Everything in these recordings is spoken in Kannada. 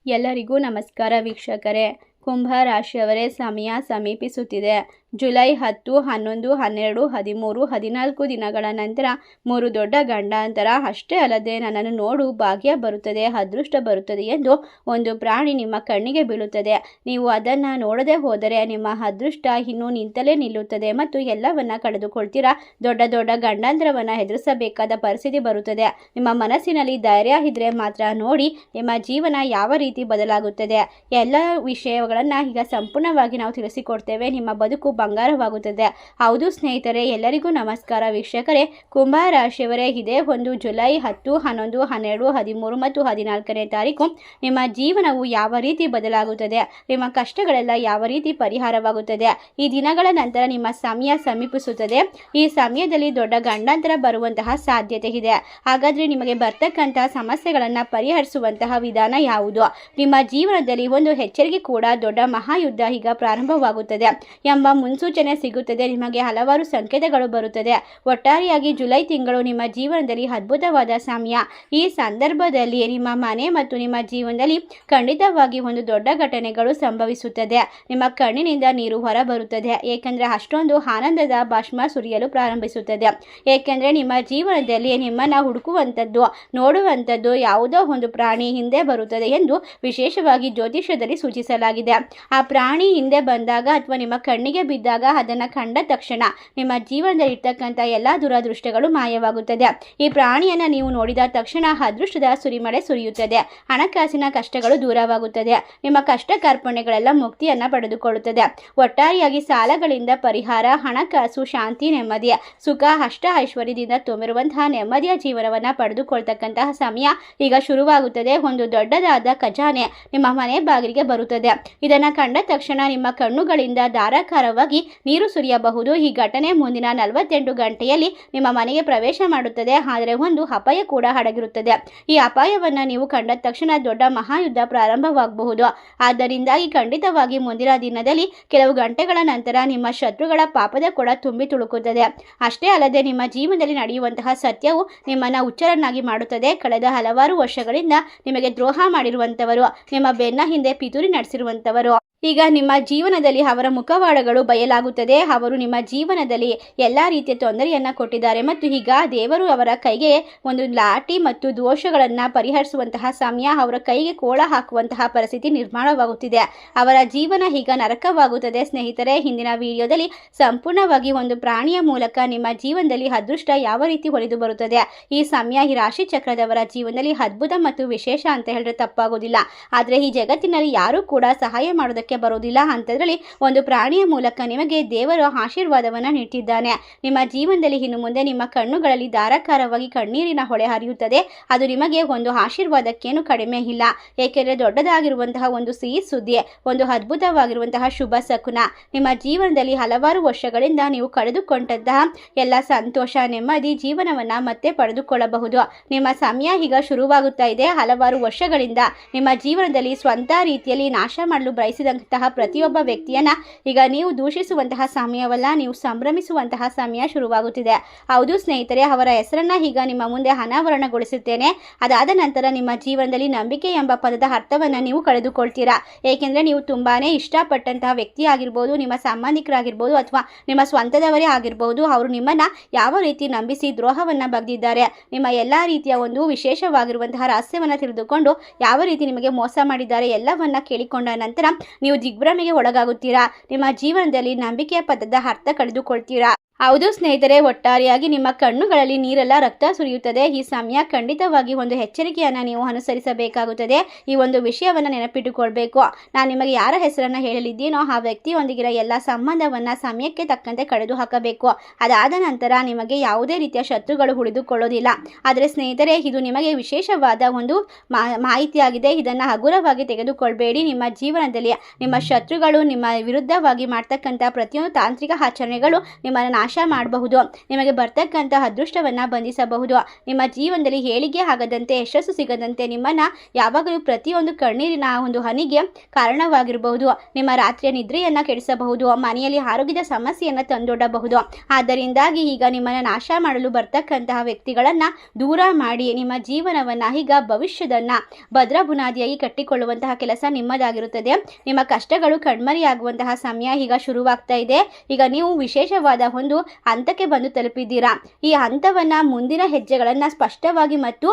ಎಲ್ಲರಿಗೂ ನಮಸ್ಕಾರ ವೀಕ್ಷಕರೇ. ಕುಂಭ ರಾಶಿಯವರೇ, ಸಮಯ ಸಮೀಪಿಸುತ್ತಿದೆ. ಜುಲೈ 10, 11, 12, 13, 14 ದಿನಗಳ ನಂತರ 3 ದೊಡ್ಡ ಗಂಡಾಂತರ. ಅಷ್ಟೇ ಅಲ್ಲದೆ ನನ್ನನ್ನು ನೋಡು, ಭಾಗ್ಯ ಬರುತ್ತದೆ, ಅದೃಷ್ಟ ಬರುತ್ತದೆ ಎಂದು ಒಂದು ಪ್ರಾಣಿ ನಿಮ್ಮ ಕಣ್ಣಿಗೆ ಬೀಳುತ್ತದೆ. ನೀವು ಅದನ್ನು ನೋಡದೆ ಹೋದರೆ ನಿಮ್ಮ ಅದೃಷ್ಟ ಇನ್ನೂ ನಿಂತಲೇ ನಿಲ್ಲುತ್ತದೆ ಮತ್ತು ಎಲ್ಲವನ್ನ ಕಳೆದುಕೊಳ್ತೀರಾ. ದೊಡ್ಡ ದೊಡ್ಡ ಗಂಡಾಂತರವನ್ನು ಎದುರಿಸಬೇಕಾದ ಪರಿಸ್ಥಿತಿ ಬರುತ್ತದೆ. ನಿಮ್ಮ ಮನಸ್ಸಿನಲ್ಲಿ ಧೈರ್ಯ ಇದ್ದರೆ ಮಾತ್ರ ನೋಡಿ ನಿಮ್ಮ ಜೀವನ ಯಾವ ರೀತಿ ಬದಲಾಗುತ್ತದೆ. ಎಲ್ಲ ವಿಷಯಗಳನ್ನು ಈಗ ಸಂಪೂರ್ಣವಾಗಿ ನಾವು ತಿಳಿಸಿಕೊಡ್ತೇವೆ. ನಿಮ್ಮ ಬದುಕು ಬಂಗಾರವಾಗುತ್ತದೆ. ಹೌದು ಸ್ನೇಹಿತರೆ, ಎಲ್ಲರಿಗೂ ನಮಸ್ಕಾರ ವೀಕ್ಷಕರೇ. ಕುಂಭ ರಾಶಿಯವರೇ, ಇದೇ ಒಂದು ಜುಲೈ 10, 11, 12, 13 ಮತ್ತು 14ನೇ ತಾರೀಕು ನಿಮ್ಮ ಜೀವನವು ಯಾವ ರೀತಿ ಬದಲಾಗುತ್ತದೆ, ನಿಮ್ಮ ಕಷ್ಟಗಳೆಲ್ಲ ಯಾವ ರೀತಿ ಪರಿಹಾರವಾಗುತ್ತದೆ. ಈ ದಿನಗಳ ನಂತರ ನಿಮ್ಮ ಸಮಯ ಸಮೀಪಿಸುತ್ತದೆ. ಈ ಸಮಯದಲ್ಲಿ ದೊಡ್ಡ ಗಂಡಾಂತರ ಬರುವಂತಹ ಸಾಧ್ಯತೆ ಇದೆ. ಹಾಗಾದರೆ ನಿಮಗೆ ಬರ್ತಕ್ಕಂತಹ ಸಮಸ್ಯೆಗಳನ್ನು ಪರಿಹರಿಸುವಂತಹ ವಿಧಾನ ಯಾವುದು? ನಿಮ್ಮ ಜೀವನದಲ್ಲಿ ಒಂದು ಎಚ್ಚರಿಕೆ ಕೂಡ, ದೊಡ್ಡ ಮಹಾಯುದ್ಧ ಈಗ ಪ್ರಾರಂಭವಾಗುತ್ತದೆ ಎಂಬ ಮುನ್ಸೂಚನೆ ಸಿಗುತ್ತದೆ. ನಿಮಗೆ ಹಲವಾರು ಸಂಕೇತಗಳು ಬರುತ್ತದೆ. ಒಟ್ಟಾರೆಯಾಗಿ ಜುಲೈ ತಿಂಗಳು ನಿಮ್ಮ ಜೀವನದಲ್ಲಿ ಅದ್ಭುತವಾದ ಸಮಯ. ಈ ಸಂದರ್ಭದಲ್ಲಿ ನಿಮ್ಮ ಮನೆ ಮತ್ತು ನಿಮ್ಮ ಜೀವನದಲ್ಲಿ ಖಂಡಿತವಾಗಿ ಒಂದು ದೊಡ್ಡ ಘಟನೆಗಳು ಸಂಭವಿಸುತ್ತದೆ. ನಿಮ್ಮ ಕಣ್ಣಿನಿಂದ ನೀರು ಹೊರ ಬರುತ್ತದೆ, ಏಕೆಂದರೆ ಅಷ್ಟೊಂದು ಆನಂದದ ಭಾಷ್ಮ ಸುರಿಯಲು ಪ್ರಾರಂಭಿಸುತ್ತದೆ. ಏಕೆಂದರೆ ನಿಮ್ಮ ಜೀವನದಲ್ಲಿ ನಿಮ್ಮನ್ನು ಹುಡುಕುವಂಥದ್ದು, ನೋಡುವಂಥದ್ದು ಯಾವುದೋ ಒಂದು ಪ್ರಾಣಿ ಹಿಂದೆ ಬರುತ್ತದೆ ಎಂದು ವಿಶೇಷವಾಗಿ ಜ್ಯೋತಿಷ್ಯದಲ್ಲಿ ಸೂಚಿಸಲಾಗಿದೆ. ಆ ಪ್ರಾಣಿ ಹಿಂದೆ ಬಂದಾಗ ಅಥವಾ ನಿಮ್ಮ ಕಣ್ಣಿಗೆ ಬಿದ್ದಾಗ ಅದನ್ನು ಕಂಡ ತಕ್ಷಣ ನಿಮ್ಮ ಜೀವನದಲ್ಲಿ ಇರ್ತಕ್ಕಂಥ ಎಲ್ಲ ದುರದೃಷ್ಟಗಳು ಮಾಯವಾಗುತ್ತದೆ. ಈ ಪ್ರಾಣಿಯನ್ನು ನೀವು ನೋಡಿದ ತಕ್ಷಣ ಅದೃಷ್ಟದ ಸುರಿಮಳೆ ಸುರಿಯುತ್ತದೆ. ಹಣಕಾಸಿನ ಕಷ್ಟಗಳು ದೂರವಾಗುತ್ತದೆ. ನಿಮ್ಮ ಕಷ್ಟ ಕಾರ್ಪಣ್ಯಗಳೆಲ್ಲ ಮುಕ್ತಿಯನ್ನು ಪಡೆದುಕೊಳ್ಳುತ್ತದೆ. ಒಟ್ಟಾರೆಯಾಗಿ ಸಾಲಗಳಿಂದ ಪರಿಹಾರ, ಹಣಕಾಸು, ಶಾಂತಿ, ನೆಮ್ಮದಿ, ಸುಖ, ಅಷ್ಟ ಐಶ್ವರ್ಯದಿಂದ ತುಂಬಿರುವಂತಹ ನೆಮ್ಮದಿಯ ಜೀವನವನ್ನು ಪಡೆದುಕೊಳ್ತಕ್ಕಂತಹ ಸಮಯ ಈಗ ಶುರುವಾಗುತ್ತದೆ. ಒಂದು ದೊಡ್ಡದಾದ ಖಜಾನೆ ನಿಮ್ಮ ಮನೆ ಬಾಗಿಲಿಗೆ ಬರುತ್ತದೆ. ಇದನ್ನು ಕಂಡ ತಕ್ಷಣ ನಿಮ್ಮ ಕಣ್ಣುಗಳಿಂದ ಧಾರಾಕಾರವಾಗಿ ನೀರು ಸುರಿಯಬಹುದು. ಈ ಘಟನೆ ಮುಂದಿನ 48 ಗಂಟೆಯಲ್ಲಿ ನಿಮ್ಮ ಮನೆಗೆ ಪ್ರವೇಶ ಮಾಡುತ್ತದೆ. ಆದರೆ ಒಂದು ಅಪಾಯ ಕೂಡ ಅಡಗಿರುತ್ತದೆ. ಈ ಅಪಾಯವನ್ನು ನೀವು ಕಂಡ ತಕ್ಷಣ ದೊಡ್ಡ ಮಹಾಯುದ್ಧ ಪ್ರಾರಂಭವಾಗಬಹುದು. ಆದ್ದರಿಂದಾಗಿ ಖಂಡಿತವಾಗಿ ಮುಂದಿನ ದಿನದಲ್ಲಿ ಕೆಲವು ಗಂಟೆಗಳ ನಂತರ ನಿಮ್ಮ ಶತ್ರುಗಳ ಪಾಪದ ಕೂಡ ತುಂಬಿ ತುಳುಕುತ್ತದೆ. ಅಷ್ಟೇ ಅಲ್ಲದೆ ನಿಮ್ಮ ಜೀವನದಲ್ಲಿ ನಡೆಯುವಂತಹ ಸತ್ಯವು ನಿಮ್ಮನ್ನು ಹುಚ್ಚರನ್ನಾಗಿ ಮಾಡುತ್ತದೆ. ಕಳೆದ ಹಲವಾರು ವರ್ಷಗಳಿಂದ ನಿಮಗೆ ದ್ರೋಹ ಮಾಡಿರುವಂಥವರು, ನಿಮ್ಮ ಬೆನ್ನ ಹಿಂದೆ ಪಿತೂರಿ ನಡೆಸಿರುವಂಥವರು, ಈಗ ನಿಮ್ಮ ಜೀವನದಲ್ಲಿ ಅವರ ಮುಖವಾಡಗಳು ಬಯಲಾಗುತ್ತದೆ. ಅವರು ನಿಮ್ಮ ಜೀವನದಲ್ಲಿ ಎಲ್ಲ ರೀತಿಯ ತೊಂದರೆಯನ್ನು ಕೊಟ್ಟಿದ್ದಾರೆ ಮತ್ತು ಈಗ ದೇವರು ಅವರ ಕೈಗೆ ಒಂದು ಲಾಠಿ ಮತ್ತು ದೋಷಗಳನ್ನು ಪರಿಹರಿಸುವಂತಹ ಸಮಯ, ಅವರ ಕೈಗೆ ಕೋಳ ಹಾಕುವಂತಹ ಪರಿಸ್ಥಿತಿ ನಿರ್ಮಾಣವಾಗುತ್ತಿದೆ. ಅವರ ಜೀವನ ಈಗ ನರಕವಾಗುತ್ತದೆ. ಸ್ನೇಹಿತರೆ, ಹಿಂದಿನ ವಿಡಿಯೋದಲ್ಲಿ ಸಂಪೂರ್ಣವಾಗಿ ಒಂದು ಪ್ರಾಣಿಯ ಮೂಲಕ ನಿಮ್ಮ ಜೀವನದಲ್ಲಿ ಅದೃಷ್ಟ ಯಾವ ರೀತಿ ಹೊಲಿದು ಬರುತ್ತದೆ, ಈ ಸಮಯ ಈ ರಾಶಿ ಚಕ್ರದವರ ಜೀವನದಲ್ಲಿ ಅದ್ಭುತ ಮತ್ತು ವಿಶೇಷ ಅಂತ ಹೇಳಿದ್ರೆ ತಪ್ಪಾಗೋದಿಲ್ಲ. ಆದರೆ ಈ ಜಗತ್ತಿನಲ್ಲಿ ಯಾರೂ ಕೂಡ ಸಹಾಯ ಮಾಡೋದಕ್ಕೆ ಬರೋದಿಲ್ಲ. ಅಂತದ್ರಲ್ಲಿ ಒಂದು ಪ್ರಾಣಿಯ ಮೂಲಕ ನಿಮಗೆ ದೇವರು ಆಶೀರ್ವಾದವನ್ನು ನೀಡುತ್ತಿದ್ದಾನೆ. ನಿಮ್ಮ ಜೀವನದಲ್ಲಿ ಇನ್ನು ಮುಂದೆ ನಿಮ್ಮ ಕಣ್ಣುಗಳಲ್ಲಿ ಧಾರಾಕಾರವಾಗಿ ಕಣ್ಣೀರಿನ ಹೊಳೆ ಹರಿಯುತ್ತದೆ. ಅದು ನಿಮಗೆ ಒಂದು ಆಶೀರ್ವಾದಕ್ಕೇನು ಕಡಿಮೆ ಇಲ್ಲ. ಏಕೆಂದರೆ ದೊಡ್ಡದಾಗಿರುವಂತಹ ಒಂದು ಸಿಹಿ ಸುದ್ದಿ, ಒಂದು ಅದ್ಭುತವಾಗಿರುವಂತಹ ಶುಭ ಶಕುನ. ನಿಮ್ಮ ಜೀವನದಲ್ಲಿ ಹಲವಾರು ವರ್ಷಗಳಿಂದ ನೀವು ಕಳೆದುಕೊಂಡಂತಹ ಎಲ್ಲ ಸಂತೋಷ, ನೆಮ್ಮದಿ ಜೀವನವನ್ನು ಮತ್ತೆ ಪಡೆದುಕೊಳ್ಳಬಹುದು. ನಿಮ್ಮ ಸಮಯ ಈಗ ಶುರುವಾಗುತ್ತಾ ಇದೆ. ಹಲವಾರು ವರ್ಷಗಳಿಂದ ನಿಮ್ಮ ಜೀವನದಲ್ಲಿ ಸ್ವಂತ ರೀತಿಯಲ್ಲಿ ನಾಶ ಮಾಡಲು ಬಯಸಿದಂತಹ ಪ್ರತಿಯೊಬ್ಬ ವ್ಯಕ್ತಿಯನ್ನ ಈಗ ನೀವು ದೂಷಿಸುವಂತಹ ಸಮಯವಲ್ಲ, ನೀವು ಸಂಭ್ರಮಿಸುವಂತಹ ಸಮಯ ಶುರುವಾಗುತ್ತಿದೆ. ಹೌದು ಸ್ನೇಹಿತರೆ, ಅವರ ಹೆಸರನ್ನ ಈಗ ನಿಮ್ಮ ಮುಂದೆ ಅನಾವರಣಗೊಳಿಸುತ್ತೇನೆ. ಅದಾದ ನಂತರ ನಿಮ್ಮ ಜೀವನದಲ್ಲಿ ನಂಬಿಕೆ ಎಂಬ ಪದದ ಅರ್ಥವನ್ನು ನೀವು ಕಳೆದುಕೊಳ್ತೀರಾ. ಏಕೆಂದರೆ ನೀವು ತುಂಬಾನೇ ಇಷ್ಟಪಟ್ಟಂತಹ ವ್ಯಕ್ತಿ ಆಗಿರ್ಬೋದು, ನಿಮ್ಮ ಸಂಬಂಧಿಕರಾಗಿರ್ಬೋದು ಅಥವಾ ನಿಮ್ಮ ಸ್ವಂತದವರೇ ಆಗಿರ್ಬೋದು, ಅವರು ನಿಮ್ಮನ್ನ ಯಾವ ರೀತಿ ನಂಬಿಸಿ ದ್ರೋಹವನ್ನು ಬಗೆದಿದ್ದಾರೆ, ನಿಮ್ಮ ಎಲ್ಲ ರೀತಿಯ ಒಂದು ವಿಶೇಷವಾಗಿರುವಂತಹ ರಹಸ್ಯವನ್ನು ತಿಳಿದುಕೊಂಡು ಯಾವ ರೀತಿ ನಿಮಗೆ ಮೋಸ ಮಾಡಿದ್ದಾರೆ ಎಲ್ಲವನ್ನ ಕೇಳಿಕೊಂಡ ನಂತರ ನೀವು ದಿಗ್ಭ್ರಮೆಗೆ ಒಳಗಾಗುತ್ತೀರಾ. ನಿಮ್ಮ ಜೀವನದಲ್ಲಿ ನಂಬಿಕೆಯ ಪದದ ಅರ್ಥ ಕಳೆದುಕೊಳ್ತೀರಾ. ಹೌದು ಸ್ನೇಹಿತರೆ, ಒಟ್ಟಾರೆಯಾಗಿ ನಿಮ್ಮ ಕಣ್ಣುಗಳಲ್ಲಿ ನೀರೆಲ್ಲ ರಕ್ತ ಸುರಿಯುತ್ತದೆ. ಈ ಸಮಯ ಖಂಡಿತವಾಗಿ ಒಂದು ಎಚ್ಚರಿಕೆಯನ್ನು ನೀವು ಅನುಸರಿಸಬೇಕಾಗುತ್ತದೆ. ಈ ಒಂದು ವಿಷಯವನ್ನು ನೆನಪಿಟ್ಟುಕೊಳ್ಬೇಕು. ನಾನು ನಿಮಗೆ ಯಾರ ಹೆಸರನ್ನು ಹೇಳಲಿದ್ದೀನೋ ಆ ವ್ಯಕ್ತಿಯೊಂದಿಗಿನ ಎಲ್ಲ ಸಂಬಂಧವನ್ನು ಸಮಯಕ್ಕೆ ತಕ್ಕಂತೆ ಕಡಿದು ಹಾಕಬೇಕು. ಅದಾದ ನಂತರ ನಿಮಗೆ ಯಾವುದೇ ರೀತಿಯ ಶತ್ರುಗಳು ಉಳಿದುಕೊಳ್ಳೋದಿಲ್ಲ. ಆದರೆ ಸ್ನೇಹಿತರೆ, ಇದು ನಿಮಗೆ ವಿಶೇಷವಾದ ಒಂದು ಮಾಹಿತಿಯಾಗಿದೆ. ಇದನ್ನು ಹಗುರವಾಗಿ ತೆಗೆದುಕೊಳ್ಬೇಡಿ. ನಿಮ್ಮ ಜೀವನದಲ್ಲಿ ನಿಮ್ಮ ಶತ್ರುಗಳು ನಿಮ್ಮ ವಿರುದ್ಧವಾಗಿ ಮಾಡ್ತಕ್ಕಂಥ ಪ್ರತಿಯೊಂದು ತಾಂತ್ರಿಕ ಆಚರಣೆಗಳು ನಿಮ್ಮನ್ನು ನಾಶ ಮಾಡಬಹುದು. ನಿಮಗೆ ಬರ್ತಕ್ಕಂಥ ಅದೃಷ್ಟವನ್ನು ಬಂಧಿಸಬಹುದು. ನಿಮ್ಮ ಜೀವನದಲ್ಲಿ ಏಳಿಗೆ ಆಗದಂತೆ, ಯಶಸ್ಸು ಸಿಗದಂತೆ ನಿಮ್ಮನ್ನು ಯಾವಾಗಲೂ ಪ್ರತಿಯೊಂದು ಕಣ್ಣೀರಿನ ಒಂದು ಹನಿಗೆ ಕಾರಣವಾಗಿರಬಹುದು. ನಿಮ್ಮ ರಾತ್ರಿಯ ನಿದ್ರೆಯನ್ನು ಕೆಡಿಸಬಹುದು. ಮನೆಯಲ್ಲಿ ಆರೋಗ್ಯದ ಸಮಸ್ಯೆಯನ್ನು ತಂದೊಡ್ಡಬಹುದು. ಆದ್ದರಿಂದಾಗಿ ಈಗ ನಿಮ್ಮನ್ನು ನಾಶ ಮಾಡಲು ಬರ್ತಕ್ಕಂತಹ ವ್ಯಕ್ತಿಗಳನ್ನು ದೂರ ಮಾಡಿ ನಿಮ್ಮ ಜೀವನವನ್ನು ಈಗ ಭವಿಷ್ಯದನ್ನು ಭದ್ರ ಬುನಾದಿಯಾಗಿ ಕಟ್ಟಿಕೊಳ್ಳುವಂತಹ ಕೆಲಸ ನಿಮ್ಮದಾಗಿರುತ್ತದೆ. ನಿಮ್ಮ ಕಷ್ಟಗಳು ಕಣ್ಮರೆಯಾಗುವಂತಹ ಸಮಯ ಈಗ ಶುರುವಾಗ್ತಾ ಇದೆ. ಈಗ ನೀವು ವಿಶೇಷವಾದ ಒಂದು ಹಂತಕ್ಕೆ ಬಂದು ತಲುಪಿದ್ದೀರಾ. ಈ ಹಂತವನ್ನು ಮುಂದಿನ ಹೆಜ್ಜೆಗಳನ್ನು ಸ್ಪಷ್ಟವಾಗಿ ಮತ್ತು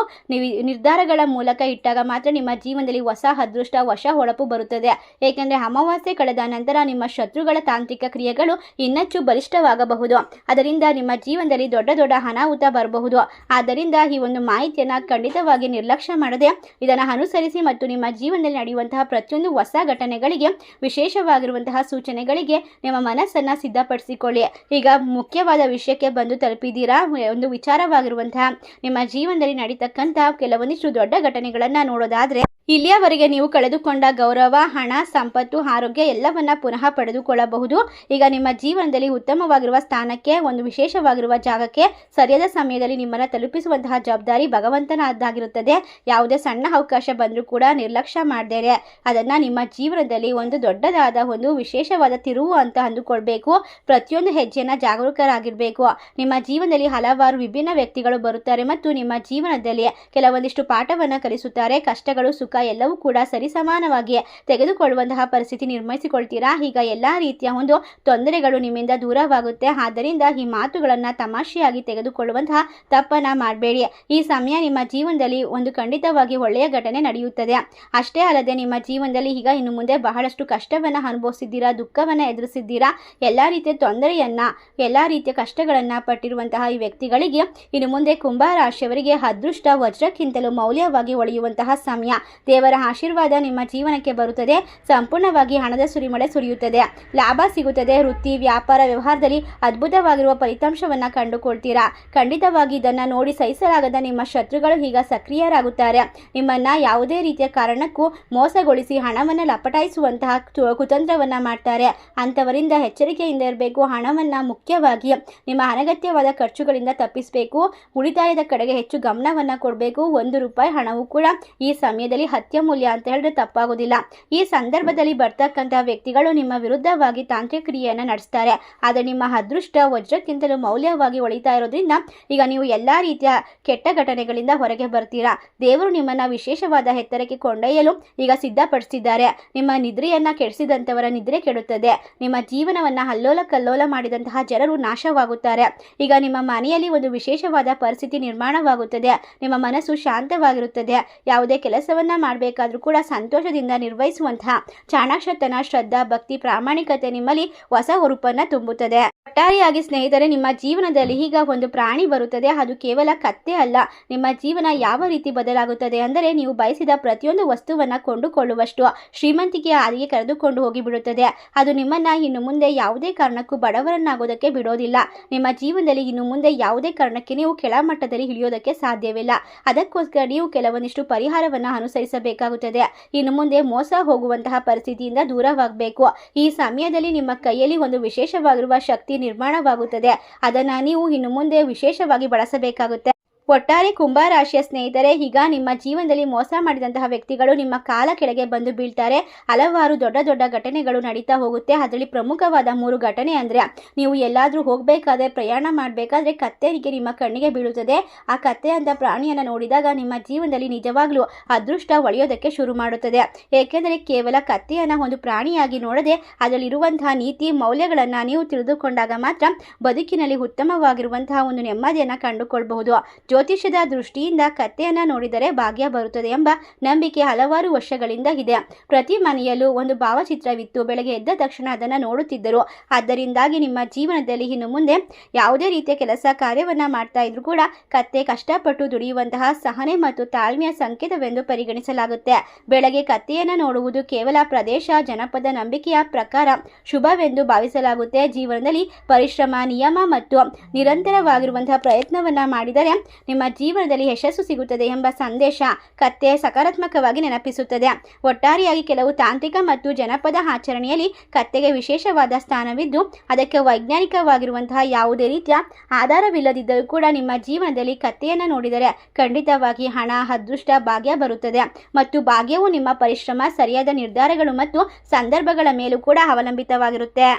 ನಿರ್ಧಾರಗಳ ಮೂಲಕ ಇಟ್ಟಾಗ ಮಾತ್ರ ನಿಮ್ಮ ಜೀವನದಲ್ಲಿ ಹೊಸ ಅದೃಷ್ಟ, ಹೊಸ ಹೊಳಪು ಬರುತ್ತದೆ. ಏಕೆಂದರೆ ಅಮಾವಾಸ್ಯೆ ಕಳೆದ ನಂತರ ನಿಮ್ಮ ಶತ್ರುಗಳ ತಾಂತ್ರಿಕ ಕ್ರಿಯೆಗಳು ಇನ್ನಷ್ಟು ಬಲಿಷ್ಠವಾಗಬಹುದು. ಅದರಿಂದ ನಿಮ್ಮ ಜೀವನದಲ್ಲಿ ದೊಡ್ಡ ದೊಡ್ಡ ಅನಾಹುತ ಬರಬಹುದು. ಆದ್ದರಿಂದ ಈ ಒಂದು ಮಾಹಿತಿಯನ್ನು ಖಂಡಿತವಾಗಿ ನಿರ್ಲಕ್ಷ್ಯ ಮಾಡದೆ ಇದನ್ನು ಅನುಸರಿಸಿ ಮತ್ತು ನಿಮ್ಮ ಜೀವನದಲ್ಲಿ ನಡೆಯುವಂತಹ ಪ್ರತಿಯೊಂದು ಹೊಸ ಘಟನೆಗಳಿಗೆ, ವಿಶೇಷವಾಗಿರುವಂತಹ ಸೂಚನೆಗಳಿಗೆ ನಿಮ್ಮ ಮನಸ್ಸನ್ನು ಸಿದ್ಧಪಡಿಸಿಕೊಳ್ಳಿ. ಈಗ ಮುಖ್ಯವಾದ ವಿಷಯಕ್ಕೆ ಬಂದು ತಲುಪಿದ್ದೀರಾ. ಒಂದು ವಿಚಾರವಾಗಿರುವಂತಹ ನಿಮ್ಮ ಜೀವನದಲ್ಲಿ ನಡೀತಕ್ಕಂತಹ ಕೆಲವೊಂದಿಷ್ಟು ದೊಡ್ಡ ಘಟನೆಗಳನ್ನು ನೋಡೋದಾದ್ರೆ, ಇಲ್ಲಿಯವರೆಗೆ ನೀವು ಕಳೆದುಕೊಂಡ ಗೌರವ, ಹಣ, ಸಂಪತ್ತು, ಆರೋಗ್ಯ ಎಲ್ಲವನ್ನ ಪುನಃ ಪಡೆದುಕೊಳ್ಳಬಹುದು. ಈಗ ನಿಮ್ಮ ಜೀವನದಲ್ಲಿ ಉತ್ತಮವಾಗಿರುವ ಸ್ಥಾನಕ್ಕೆ, ಒಂದು ವಿಶೇಷವಾಗಿರುವ ಜಾಗಕ್ಕೆ ಸರಿಯಾದ ಸಮಯದಲ್ಲಿ ನಿಮ್ಮನ್ನು ತಲುಪಿಸುವಂತಹ ಜವಾಬ್ದಾರಿ ಭಗವಂತನದ್ದಾಗಿರುತ್ತದೆ. ಯಾವುದೇ ಸಣ್ಣ ಅವಕಾಶ ಬಂದರೂ ಕೂಡ ನಿರ್ಲಕ್ಷ್ಯ ಮಾಡದೇನೆ ಅದನ್ನು ನಿಮ್ಮ ಜೀವನದಲ್ಲಿ ಒಂದು ದೊಡ್ಡದಾದ ಒಂದು ವಿಶೇಷವಾದ ತಿರುವು ಅಂತ ಅಂದುಕೊಳ್ಬೇಕು. ಪ್ರತಿಯೊಂದು ಹೆಜ್ಜೆನ ಜಾಗರೂಕರಾಗಿರಬೇಕು. ನಿಮ್ಮ ಜೀವನದಲ್ಲಿ ಹಲವಾರು ವಿಭಿನ್ನ ವ್ಯಕ್ತಿಗಳು ಬರುತ್ತಾರೆ ಮತ್ತು ನಿಮ್ಮ ಜೀವನದಲ್ಲಿ ಕೆಲವೊಂದಿಷ್ಟು ಪಾಠವನ್ನು ಕಲಿಸುತ್ತಾರೆ. ಕಷ್ಟಗಳು, ಸುಖ ಎಲ್ಲವೂ ಕೂಡ ಸರಿಸಮಾನವಾಗಿ ತೆಗೆದುಕೊಳ್ಳುವಂತಹ ಪರಿಸ್ಥಿತಿ ನಿರ್ಮಿಸಿಕೊಳ್ತೀರಾ. ಈಗ ಎಲ್ಲ ರೀತಿಯ ಒಂದು ತೊಂದರೆಗಳು ನಿಮ್ಮಿಂದ ದೂರವಾಗುತ್ತೆ. ಆದ್ದರಿಂದ ಈ ಮಾತುಗಳನ್ನು ತಮಾಷೆಯಾಗಿ ತೆಗೆದುಕೊಳ್ಳುವಂತಹ ತಪ್ಪನ್ನ ಮಾಡಬೇಡಿ. ಈ ಸಮಯ ನಿಮ್ಮ ಜೀವನದಲ್ಲಿ ಒಂದು ಖಂಡಿತವಾಗಿ ಒಳ್ಳೆಯ ಘಟನೆ ನಡೆಯುತ್ತದೆ. ಅಷ್ಟೇ ಅಲ್ಲದೆ ನಿಮ್ಮ ಜೀವನದಲ್ಲಿ ಈಗ ಇನ್ನು ಮುಂದೆ ಬಹಳಷ್ಟು ಕಷ್ಟವನ್ನು ಅನುಭವಿಸಿದ್ದೀರಾ, ದುಃಖವನ್ನು ಎದುರಿಸಿದ್ದೀರಾ. ಎಲ್ಲ ರೀತಿಯ ತೊಂದರೆಯನ್ನ, ಎಲ್ಲ ರೀತಿಯ ಕಷ್ಟಗಳನ್ನು ಪಟ್ಟಿರುವಂತಹ ಈ ವ್ಯಕ್ತಿಗಳಿಗೆ ಇನ್ನು ಮುಂದೆ ಕುಂಭ ರಾಶಿಯವರಿಗೆ ಅದೃಷ್ಟ ವಜ್ರಕ್ಕಿಂತಲೂ ಮೌಲ್ಯವಾಗಿ ಹೊಳೆಯುವಂತಹ ಸಮಯ. ದೇವರ ಆಶೀರ್ವಾದ ನಿಮ್ಮ ಜೀವನಕ್ಕೆ ಬರುತ್ತದೆ. ಸಂಪೂರ್ಣವಾಗಿ ಹಣದ ಸುರಿಮಳೆ ಸುರಿಯುತ್ತದೆ. ಲಾಭ ಸಿಗುತ್ತದೆ. ವೃತ್ತಿ, ವ್ಯಾಪಾರ, ವ್ಯವಹಾರದಲ್ಲಿ ಅದ್ಭುತವಾಗಿರುವ ಫಲಿತಾಂಶವನ್ನು ಕಂಡುಕೊಳ್ತೀರಾ. ಖಂಡಿತವಾಗಿ ಇದನ್ನು ನೋಡಿ ಸಹಿಸಲಾಗದ ನಿಮ್ಮ ಶತ್ರುಗಳು ಈಗ ಸಕ್ರಿಯರಾಗುತ್ತಾರೆ. ನಿಮ್ಮನ್ನ ಯಾವುದೇ ರೀತಿಯ ಕಾರಣಕ್ಕೂ ಮೋಸಗೊಳಿಸಿ ಹಣವನ್ನು ಲಪಟಾಯಿಸುವಂತಹ ಕುತಂತ್ರವನ್ನು ಮಾಡ್ತಾರೆ. ಅಂಥವರಿಂದ ಎಚ್ಚರಿಕೆಯಿಂದ ಇರಬೇಕು. ಹಣವನ್ನು ಮುಖ್ಯವಾಗಿ ನಿಮ್ಮ ಅನಗತ್ಯವಾದ ಖರ್ಚುಗಳಿಂದ ತಪ್ಪಿಸಬೇಕು. ಉಳಿತಾಯದ ಕಡೆಗೆ ಹೆಚ್ಚು ಗಮನವನ್ನು ಕೊಡಬೇಕು. 1 ರೂಪಾಯಿ ಹಣವು ಕೂಡ ಈ ಸಮಯದಲ್ಲಿ ಅತ್ಯಮೂಲ್ಯ ಅಂತ ಹೇಳಿದ್ರೆ ತಪ್ಪಾಗೋದಿಲ್ಲ. ಈ ಸಂದರ್ಭದಲ್ಲಿ ಬರ್ತಕ್ಕಂತಹ ವ್ಯಕ್ತಿಗಳು ನಿಮ್ಮ ವಿರುದ್ಧವಾಗಿ ತಾಂತ್ರಿಕ ಕ್ರಿಯೆಯನ್ನು ನಡೆಸ್ತಾರೆ. ಆದರೆ ನಿಮ್ಮ ಅದೃಷ್ಟ ವಜ್ರಕ್ಕಿಂತಲೂ ಮೌಲ್ಯವಾಗಿ ಹೊಳಿತಾ ಇರೋದ್ರಿಂದ ಈಗ ನೀವು ಎಲ್ಲಾ ರೀತಿಯ ಕೆಟ್ಟ ಘಟನೆಗಳಿಂದ ಹೊರಗೆ ಬರ್ತೀರಾ. ದೇವರು ನಿಮ್ಮನ್ನ ವಿಶೇಷವಾದ ಎತ್ತರಕ್ಕೆ ಕೊಂಡೊಯ್ಯಲು ಈಗ ಸಿದ್ಧಪಡಿಸಿದ್ದಾರೆ. ನಿಮ್ಮ ನಿದ್ರೆಯನ್ನ ಕೆಡಿಸಿದಂಥವರ ನಿದ್ರೆ ಕೆಡುತ್ತದೆ. ನಿಮ್ಮ ಜೀವನವನ್ನ ಅಲ್ಲೋಲ ಕಲ್ಲೋಲ ಮಾಡಿದಂತಹ ಜನರು ನಾಶವಾಗುತ್ತಾರೆ. ಈಗ ನಿಮ್ಮ ಮನೆಯಲ್ಲಿ ಒಂದು ವಿಶೇಷವಾದ ಪರಿಸ್ಥಿತಿ ನಿರ್ಮಾಣವಾಗುತ್ತದೆ. ನಿಮ್ಮ ಮನಸ್ಸು ಶಾಂತವಾಗಿರುತ್ತದೆ. ಯಾವುದೇ ಕೆಲಸವನ್ನ ಮಾಡಬೇಕಾದ್ರೂ ಕೂಡ ಸಂತೋಷದಿಂದ ನಿರ್ವಹಿಸುವಂತಹ ಚಾಣಾಕ್ಷತನ, ಶ್ರದ್ಧಾ, ಭಕ್ತಿ, ಪ್ರಾಮಾಣಿಕತೆ ನಿಮ್ಮಲ್ಲಿ ಹೊಸ ಹುರುಪನ್ನು ತುಂಬುತ್ತದೆ. ಒಟ್ಟಾರೆಯಾಗಿ ಸ್ನೇಹಿತರೆ, ನಿಮ್ಮ ಜೀವನದಲ್ಲಿ ಈಗ ಒಂದು ಪ್ರಾಣಿ ಬರುತ್ತದೆ. ಅದು ಕೇವಲ ಕತ್ತೆ ಅಲ್ಲ. ನಿಮ್ಮ ಜೀವನ ಯಾವ ರೀತಿ ಬದಲಾಗುತ್ತದೆ ಅಂದರೆ, ನೀವು ಬಯಸಿದ ಪ್ರತಿಯೊಂದು ವಸ್ತುವನ್ನು ಕೊಂಡುಕೊಳ್ಳುವಷ್ಟು ಶ್ರೀಮಂತಿಕೆಯ ಹಾದಿಗೆ ಕರೆದುಕೊಂಡು ಹೋಗಿಬಿಡುತ್ತದೆ. ಅದು ನಿಮ್ಮನ್ನ ಇನ್ನು ಮುಂದೆ ಯಾವುದೇ ಕಾರಣಕ್ಕೂ ಬಡವರನ್ನಾಗೋದಕ್ಕೆ ಬಿಡೋದಿಲ್ಲ. ನಿಮ್ಮ ಜೀವನದಲ್ಲಿ ಇನ್ನು ಮುಂದೆ ಯಾವುದೇ ಕಾರಣಕ್ಕೆ ನೀವು ಕೆಳಮಟ್ಟದಲ್ಲಿ ಇಳಿಯೋದಕ್ಕೆ ಸಾಧ್ಯವಿಲ್ಲ. ಅದಕ್ಕೋಸ್ಕರ ನೀವು ಕೆಲವೊಂದಿಷ್ಟು ಪರಿಹಾರವನ್ನು ಅನುಸರಿಸಬೇಕಾಗುತ್ತದೆ. ಇನ್ನು ಮುಂದೆ ಮೋಸ ಹೋಗುವಂತಹ ಪರಿಸ್ಥಿತಿಯಿಂದ ದೂರವಾಗಬೇಕು. ಈ ಸಮಯದಲ್ಲಿ ನಿಮ್ಮ ಕೈಯಲ್ಲಿ ಒಂದು ವಿಶೇಷವಾಗಿರುವ ಶಕ್ತಿ ನಿರ್ಮಾಣವಾಗುತ್ತದೆ. ಅದನ್ನು ನೀವು ಇನ್ನು ಮುಂದೆ ವಿಶೇಷವಾಗಿ ಬಳಸಬೇಕಾಗುತ್ತೆ. ಒಟ್ಟಾರೆ ಕುಂಭ ರಾಶಿಯ ಸ್ನೇಹಿತರೆ, ಈಗ ನಿಮ್ಮ ಜೀವನದಲ್ಲಿ ಮೋಸ ಮಾಡಿದಂತಹ ವ್ಯಕ್ತಿಗಳು ನಿಮ್ಮ ಕಾಲ ಕೆಳಗೆ ಬಂದು ಬೀಳ್ತಾರೆ. ಹಲವಾರು ದೊಡ್ಡ ದೊಡ್ಡ ಘಟನೆಗಳು ನಡೀತಾ ಹೋಗುತ್ತೆ. ಅದರಲ್ಲಿ ಪ್ರಮುಖವಾದ 3 ಘಟನೆ ಅಂದರೆ, ನೀವು ಎಲ್ಲಾದರೂ ಹೋಗಬೇಕಾದ್ರೆ, ಪ್ರಯಾಣ ಮಾಡಬೇಕಾದ್ರೆ ಕತ್ತೆರಿಗೆ ನಿಮ್ಮ ಕಣ್ಣಿಗೆ ಬೀಳುತ್ತದೆ. ಆ ಕತ್ತೆ ಅಂತ ಪ್ರಾಣಿಯನ್ನು ನೋಡಿದಾಗ ನಿಮ್ಮ ಜೀವನದಲ್ಲಿ ನಿಜವಾಗ್ಲೂ ಅದೃಷ್ಟ ಒಳೆಯೋದಕ್ಕೆ ಶುರು ಮಾಡುತ್ತದೆ. ಏಕೆಂದರೆ ಕೇವಲ ಕತ್ತೆಯನ್ನು ಒಂದು ಪ್ರಾಣಿಯಾಗಿ ನೋಡದೆ ಅದರಲ್ಲಿರುವಂತಹ ನೀತಿ ಮೌಲ್ಯಗಳನ್ನು ನೀವು ತಿಳಿದುಕೊಂಡಾಗ ಮಾತ್ರ ಬದುಕಿನಲ್ಲಿ ಉತ್ತಮವಾಗಿರುವಂತಹ ಒಂದು ನೆಮ್ಮದಿಯನ್ನು ಕಂಡುಕೊಳ್ಳಬಹುದು. ಜ್ಯೋತಿಷ್ಯದ ದೃಷ್ಟಿಯಿಂದ ಕತ್ತೆಯನ್ನು ನೋಡಿದರೆ ಭಾಗ್ಯ ಬರುತ್ತದೆ ಎಂಬ ನಂಬಿಕೆ ಹಲವಾರು ವರ್ಷಗಳಿಂದ ಇದೆ. ಪ್ರತಿ ಮನೆಯಲ್ಲೂ ಒಂದು ಭಾವಚಿತ್ರವಿತ್ತು. ಬೆಳಗ್ಗೆ ಎದ್ದ ತಕ್ಷಣ ಅದನ್ನು ನೋಡುತ್ತಿದ್ದರು. ಆದ್ದರಿಂದಾಗಿ ನಿಮ್ಮ ಜೀವನದಲ್ಲಿ ಇನ್ನು ಮುಂದೆ ಯಾವುದೇ ರೀತಿಯ ಕೆಲಸ ಕಾರ್ಯವನ್ನು ಮಾಡ್ತಾ ಇದ್ರೂ ಕೂಡ ಕತ್ತೆ ಕಷ್ಟಪಟ್ಟು ದುಡಿಯುವಂತಹ ಸಹನೆ ಮತ್ತು ತಾಳ್ಮೆಯ ಸಂಕೇತವೆಂದು ಪರಿಗಣಿಸಲಾಗುತ್ತೆ. ಬೆಳಗ್ಗೆ ಕತ್ತೆಯನ್ನು ನೋಡುವುದು ಕೇವಲ ಪ್ರದೇಶ ಜನಪದ ನಂಬಿಕೆಯ ಪ್ರಕಾರ ಶುಭವೆಂದು ಭಾವಿಸಲಾಗುತ್ತೆ. ಜೀವನದಲ್ಲಿ ಪರಿಶ್ರಮ, ನಿಯಮ ಮತ್ತು ನಿರಂತರವಾಗಿರುವಂತಹ ಪ್ರಯತ್ನವನ್ನ ಮಾಡಿದರೆ ನಿಮ್ಮ ಜೀವನದಲ್ಲಿ ಯಶಸ್ಸು ಸಿಗುತ್ತದೆ ಎಂಬ ಸಂದೇಶ ಕತ್ತೆ ಸಕಾರಾತ್ಮಕವಾಗಿ ನೆನಪಿಸುತ್ತದೆ. ಒಟ್ಟಾರೆಯಾಗಿ ಕೆಲವು ತಾಂತ್ರಿಕ ಮತ್ತು ಜನಪದ ಆಚರಣೆಯಲ್ಲಿ ಕತ್ತೆಗೆ ವಿಶೇಷವಾದ ಸ್ಥಾನವಿದ್ದು, ಅದಕ್ಕೆ ವೈಜ್ಞಾನಿಕವಾಗಿರುವಂತಹ ಯಾವುದೇ ರೀತಿಯ ಆಧಾರವಿಲ್ಲದಿದ್ದರೂ ಕೂಡ ನಿಮ್ಮ ಜೀವನದಲ್ಲಿ ಕತ್ತೆಯನ್ನು ನೋಡಿದರೆ ಖಂಡಿತವಾಗಿ ಹಣ, ಅದೃಷ್ಟ, ಭಾಗ್ಯ ಬರುತ್ತದೆ. ಮತ್ತು ಭಾಗ್ಯವು ನಿಮ್ಮ ಪರಿಶ್ರಮ, ಸರಿಯಾದ ನಿರ್ಧಾರಗಳು ಮತ್ತು ಸಂದರ್ಭಗಳ ಮೇಲೂ ಕೂಡ ಅವಲಂಬಿತವಾಗಿರುತ್ತೆ.